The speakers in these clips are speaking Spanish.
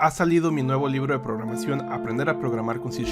Ha salido mi nuevo libro de programación, Aprender a programar con C#,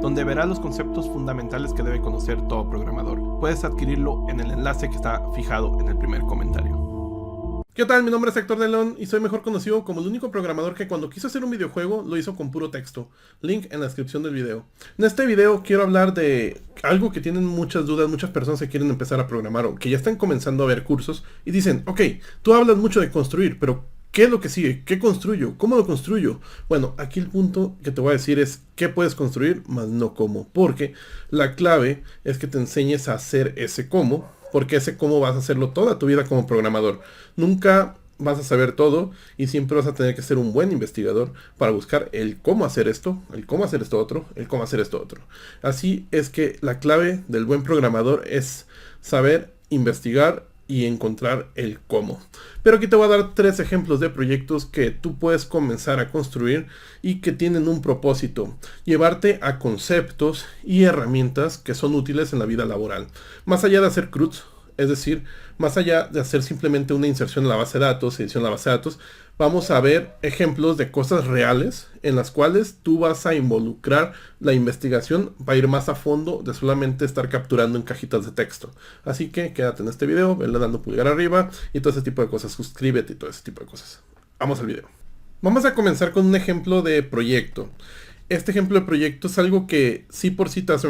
donde verás los conceptos fundamentales que debe conocer todo programador. Puedes adquirirlo en el enlace que está fijado en el primer comentario. ¿Qué tal? Mi nombre es Héctor de León y soy mejor conocido como el único programador que cuando quiso hacer un videojuego lo hizo con puro texto. Link en la descripción del video. En este video quiero hablar de algo que tienen muchas dudas, muchas personas que quieren empezar a programar o que ya están comenzando a ver cursos y dicen, ok, tú hablas mucho de construir, pero ¿qué es lo que sigue? ¿Qué construyo? ¿Cómo lo construyo? Bueno, aquí el punto que te voy a decir es qué puedes construir, más no cómo. Porque la clave es que te enseñes a hacer ese cómo, porque ese cómo vas a hacerlo toda tu vida como programador. Nunca vas a saber todo y siempre vas a tener que ser un buen investigador para buscar el cómo hacer esto, el cómo hacer esto otro, el cómo hacer esto otro. Así es que la clave del buen programador es saber investigar y encontrar el cómo. Pero aquí te voy a dar 3 ejemplos de proyectos que tú puedes comenzar a construir y que tienen un propósito: llevarte a conceptos y herramientas que son útiles en la vida laboral. Más allá de hacer CRUDs, es decir, más allá de hacer simplemente una inserción en la base de datos, edición en la base de datos, vamos a ver ejemplos de cosas reales en las cuales tú vas a involucrar la investigación, va a ir más a fondo de solamente estar capturando en cajitas de texto. Así que quédate en este video, venle dando pulgar arriba y todo ese tipo de cosas, suscríbete y todo ese tipo de cosas. Vamos al video. Vamos a comenzar con un ejemplo de proyecto. Este ejemplo de proyecto es algo que sí por sí te vas a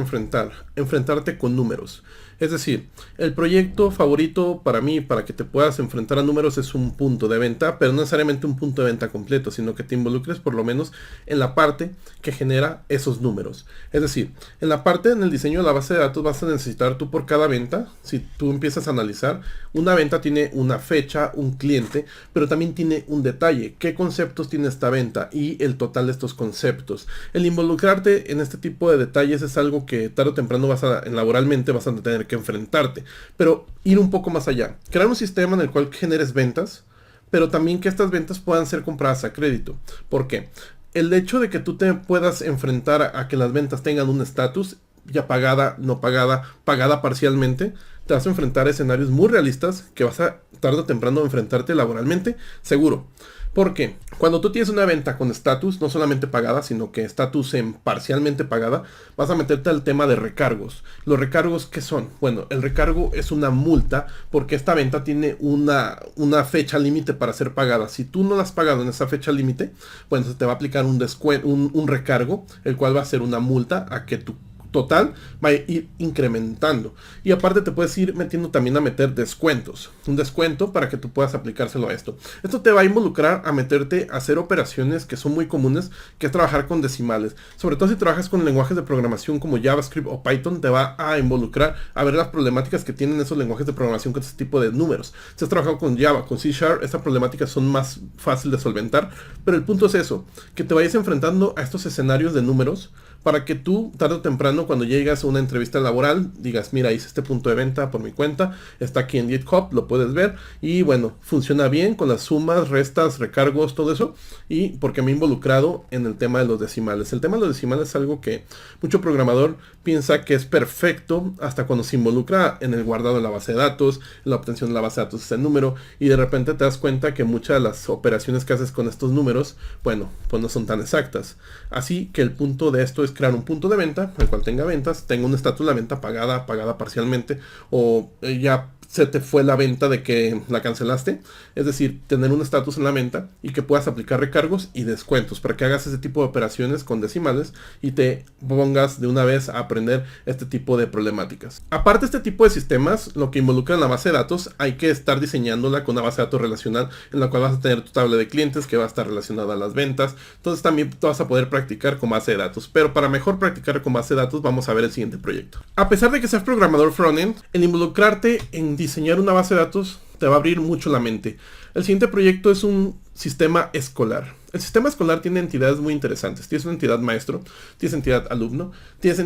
enfrentarte con números. Es decir, el proyecto favorito para mí, para que te puedas enfrentar a números, es un punto de venta, pero no necesariamente un punto de venta completo, sino que te involucres por lo menos en la parte que genera esos números. Es decir, en la parte en el diseño de la base de datos vas a necesitar tú por cada venta, si tú empiezas a analizar, una venta tiene una fecha, un cliente, pero también tiene un detalle: qué conceptos tiene esta venta y el total de estos conceptos. El involucrarte en este tipo de detalles es algo que tarde o temprano laboralmente vas a tener que enfrentarte, pero ir un poco más allá, crear un sistema en el cual generes ventas, pero también que estas ventas puedan ser compradas a crédito. ¿Por qué? El hecho de que tú te puedas enfrentar a que las ventas tengan un estatus, ya pagada, no pagada, pagada parcialmente, te vas a enfrentar a escenarios muy realistas que vas a tarde o temprano enfrentarte laboralmente, seguro. Porque cuando tú tienes una venta con estatus, no solamente pagada, sino que estatus en parcialmente pagada, vas a meterte al tema de recargos. ¿Los recargos qué son? Bueno, el recargo es una multa porque esta venta tiene una fecha límite para ser pagada. Si tú no la has pagado en esa fecha límite, bueno, se te va a aplicar un recargo, el cual va a ser una multa a que tu total va a ir incrementando. Y aparte te puedes ir metiendo también a meter descuentos. Un descuento para que tú puedas aplicárselo a esto. Esto te va a involucrar a meterte a hacer operaciones que son muy comunes, que es trabajar con decimales. Sobre todo si trabajas con lenguajes de programación como JavaScript o Python, te va a involucrar a ver las problemáticas que tienen esos lenguajes de programación con este tipo de números. Si has trabajado con Java, con C#, estas problemáticas son más fáciles de solventar. Pero el punto es eso, que te vayas enfrentando a estos escenarios de números para que tú, tarde o temprano, cuando llegas a una entrevista laboral, digas, mira, hice este punto de venta por mi cuenta, está aquí en GitHub, lo puedes ver, y bueno, funciona bien con las sumas, restas, recargos, todo eso, y porque me he involucrado en el tema de los decimales. El tema de los decimales es algo que mucho programador piensa que es perfecto hasta cuando se involucra en el guardado de la base de datos, en la obtención de la base de datos, ese número, y de repente te das cuenta que muchas de las operaciones que haces con estos números, bueno, pues no son tan exactas. Así que el punto de esto es crear un punto de venta, el cual tenga ventas, tenga un estatus de la venta pagada parcialmente, o ya se te fue la venta de que la cancelaste. Es decir, tener un estatus en la venta y que puedas aplicar recargos y descuentos para que hagas ese tipo de operaciones con decimales y te pongas de una vez a aprender este tipo de problemáticas. Aparte de este tipo de sistemas, lo que involucra en la base de datos, hay que estar diseñándola con una base de datos relacional en la cual vas a tener tu tabla de clientes que va a estar relacionada a las ventas. Entonces también tú vas a poder practicar con base de datos. Pero para mejor practicar con base de datos, vamos a ver el siguiente proyecto. A pesar de que seas programador frontend, el involucrarte en diseñar una base de datos te va a abrir mucho la mente. El siguiente proyecto es un sistema escolar. El sistema escolar tiene entidades muy interesantes. Tienes una entidad maestro, tienes entidad alumno, tienes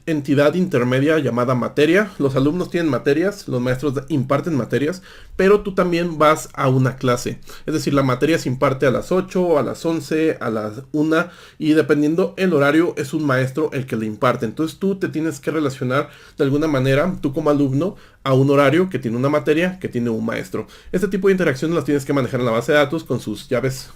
entidad intermedia llamada materia. Los alumnos tienen materias, los maestros imparten materias, pero tú también vas a una clase. Es decir, la materia se imparte a las 8, a las 11, a las 1, y dependiendo el horario es un maestro el que le imparte. Entonces tú te tienes que relacionar de alguna manera, tú como alumno, a un horario que tiene una materia, que tiene un maestro. Este tipo de interacciones las tienes que manejar en la base de datos con sus llaves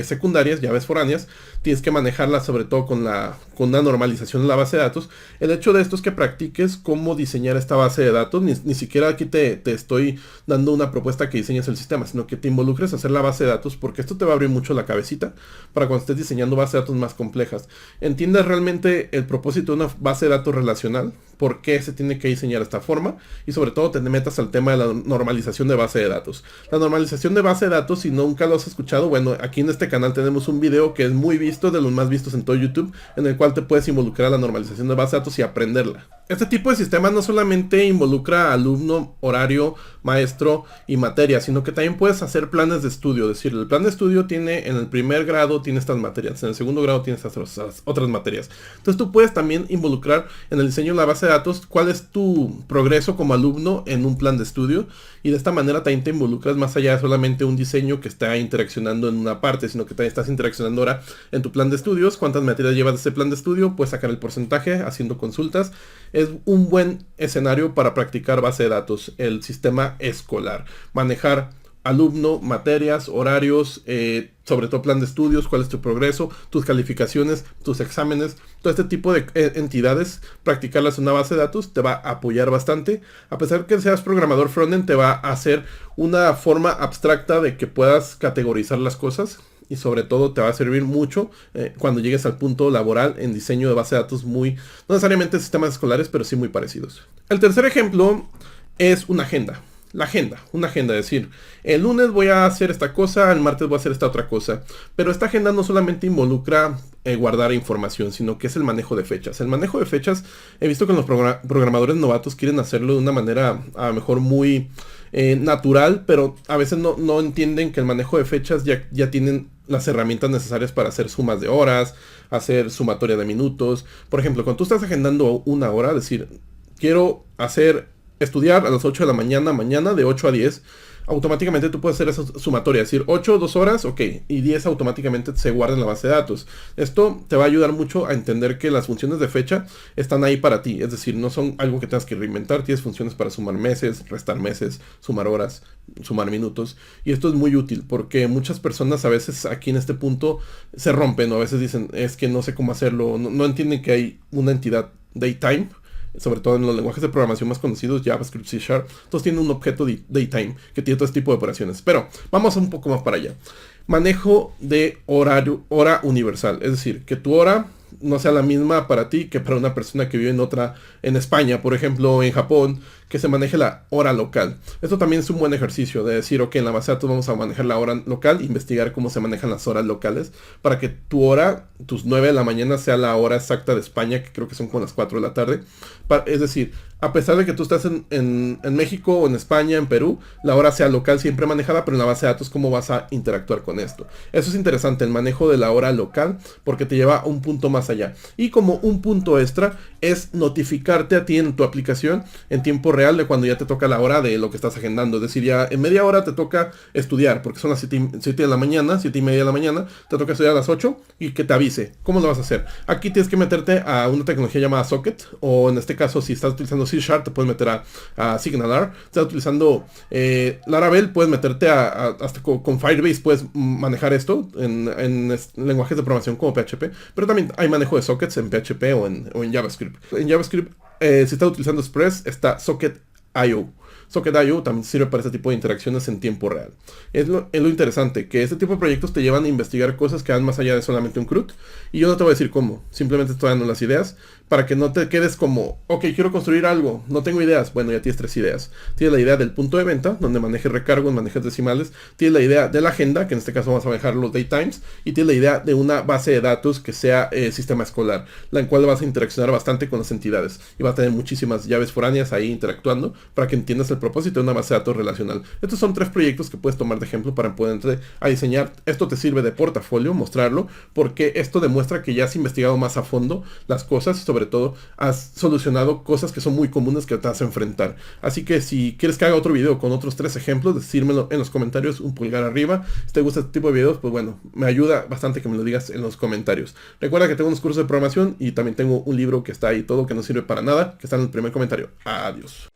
secundarias, llaves foráneas, tienes que manejarlas sobre todo con una normalización de la base de datos. El hecho de esto es que practiques cómo diseñar esta base de datos. Ni siquiera aquí te estoy dando una propuesta que diseñes el sistema, sino que te involucres a hacer la base de datos, porque esto te va a abrir mucho la cabecita para cuando estés diseñando bases de datos más complejas. Entiendas realmente el propósito de una base de datos relacional, por qué se tiene que diseñar de esta forma, y sobre todo te metas al tema de la normalización de base de datos. La normalización de base de datos, si nunca lo has escuchado, bueno, aquí en este canal tenemos un video que es muy visto, de los más vistos en todo YouTube, en el cual te puedes involucrar a la normalización de base de datos y aprenderla. Este tipo de sistema no solamente involucra alumno, horario, maestro y materia, sino que también puedes hacer planes de estudio. Es decir, el plan de estudio tiene, en el primer grado tiene estas materias, en el segundo grado tiene estas otras materias. Entonces tú puedes también involucrar en el diseño de la base de datos cuál es tu progreso como alumno en un plan de estudio, y de esta manera también te involucras más allá de solamente un diseño que está interaccionando en una parte, sino que también estás interaccionando ahora en tu plan de estudios. Cuántas materias llevas de ese plan de estudio, puedes sacar el porcentaje haciendo consultas. Es un buen escenario para practicar base de datos, el sistema escolar, manejar alumno, materias, horarios, sobre todo plan de estudios, cuál es tu progreso, tus calificaciones, tus exámenes, todo este tipo de entidades. Practicarlas en una base de datos te va a apoyar bastante. A pesar que seas programador frontend, te va a hacer una forma abstracta de que puedas categorizar las cosas, y sobre todo te va a servir mucho cuando llegues al punto laboral en diseño de base de datos, no necesariamente sistemas escolares, pero sí muy parecidos. El tercer ejemplo es una agenda. Una agenda, es decir, el lunes voy a hacer esta cosa, el martes voy a hacer esta otra cosa. Pero esta agenda no solamente involucra guardar información, sino que es el manejo de fechas. El manejo de fechas, he visto que los programadores novatos quieren hacerlo de una manera a lo mejor muy natural, pero a veces no entienden que el manejo de fechas ya tienen las herramientas necesarias para hacer sumas de horas, hacer sumatoria de minutos. Por ejemplo, cuando tú estás agendando una hora, es decir, quiero estudiar a las 8 de la mañana de 8 a 10, automáticamente tú puedes hacer esa sumatoria, es decir, 8, 2 horas, ok, y 10 automáticamente se guarda en la base de datos. Esto te va a ayudar mucho a entender que las funciones de fecha están ahí para ti, es decir, no son algo que tengas que reinventar. Tienes funciones para sumar meses, restar meses, sumar horas, sumar minutos, y esto es muy útil porque muchas personas a veces aquí en este punto se rompen, o a veces dicen, es que no sé cómo hacerlo, no entienden que hay una entidad datetime, sobre todo en los lenguajes de programación más conocidos, JavaScript, C#, todos tienen un objeto de datetime que tiene todo este tipo de operaciones. Pero vamos un poco más para allá. Manejo de hora universal, es decir, que tu hora no sea la misma para ti que para una persona que vive en España, por ejemplo, en Japón, que se maneje la hora local. Esto también es un buen ejercicio de decir, ok, en la base de datos vamos a manejar la hora local, investigar cómo se manejan las horas locales, para que tu hora, tus 9 de la mañana, sea la hora exacta de España, que creo que son como las 4 de la tarde. Es decir, a pesar de que tú estás en México o en España, en Perú, la hora sea local siempre manejada, pero en la base de datos, ¿cómo vas a interactuar con esto? Eso es interesante, el manejo de la hora local, porque te lleva a un punto más allá. Y como un punto extra, es notificarte a ti en tu aplicación en tiempo real de cuando ya te toca la hora de lo que estás agendando. Es decir, ya en media hora te toca estudiar, porque son las 7 de la mañana, 7:30 de la mañana, te toca estudiar a las 8 y que te avise. ¿Cómo lo vas a hacer? Aquí tienes que meterte a una tecnología llamada Socket, o en este caso, si estás utilizando C#, te puedes meter a SignalR. Si estás utilizando Laravel, puedes meterte hasta con Firebase, puedes manejar esto en lenguajes de programación como PHP, pero también hay manejo de sockets en PHP o en JavaScript. En JavaScript, si estás utilizando Express, está Socket.io. Socket.io también sirve para este tipo de interacciones en tiempo real. Es lo interesante, que este tipo de proyectos te llevan a investigar cosas que van más allá de solamente un CRUD. Y yo no te voy a decir cómo, simplemente estoy dando las ideas para que no te quedes como, ok, quiero construir algo, no tengo ideas. Bueno, ya tienes 3 ideas. Tienes la idea del punto de venta, donde manejes recargos, manejes decimales. Tienes la idea de la agenda, que en este caso vamos a manejar los datetimes. Y tienes la idea de una base de datos que sea sistema escolar, la cual vas a interaccionar bastante con las entidades. Y vas a tener muchísimas llaves foráneas ahí interactuando para que entiendas el propósito de una base de datos relacional. Estos son 3 proyectos que puedes tomar de ejemplo para poder a diseñar. Esto te sirve de portafolio, mostrarlo, porque esto demuestra que ya has investigado más a fondo las cosas, sobre todo has solucionado cosas que son muy comunes que te vas a enfrentar. Así que si quieres que haga otro video con otros 3 ejemplos, decírmelo en los comentarios, un pulgar arriba. Si te gusta este tipo de videos, pues bueno, me ayuda bastante que me lo digas en los comentarios. Recuerda que tengo unos cursos de programación y también tengo un libro que está ahí todo, que no sirve para nada, que está en el primer comentario. Adiós.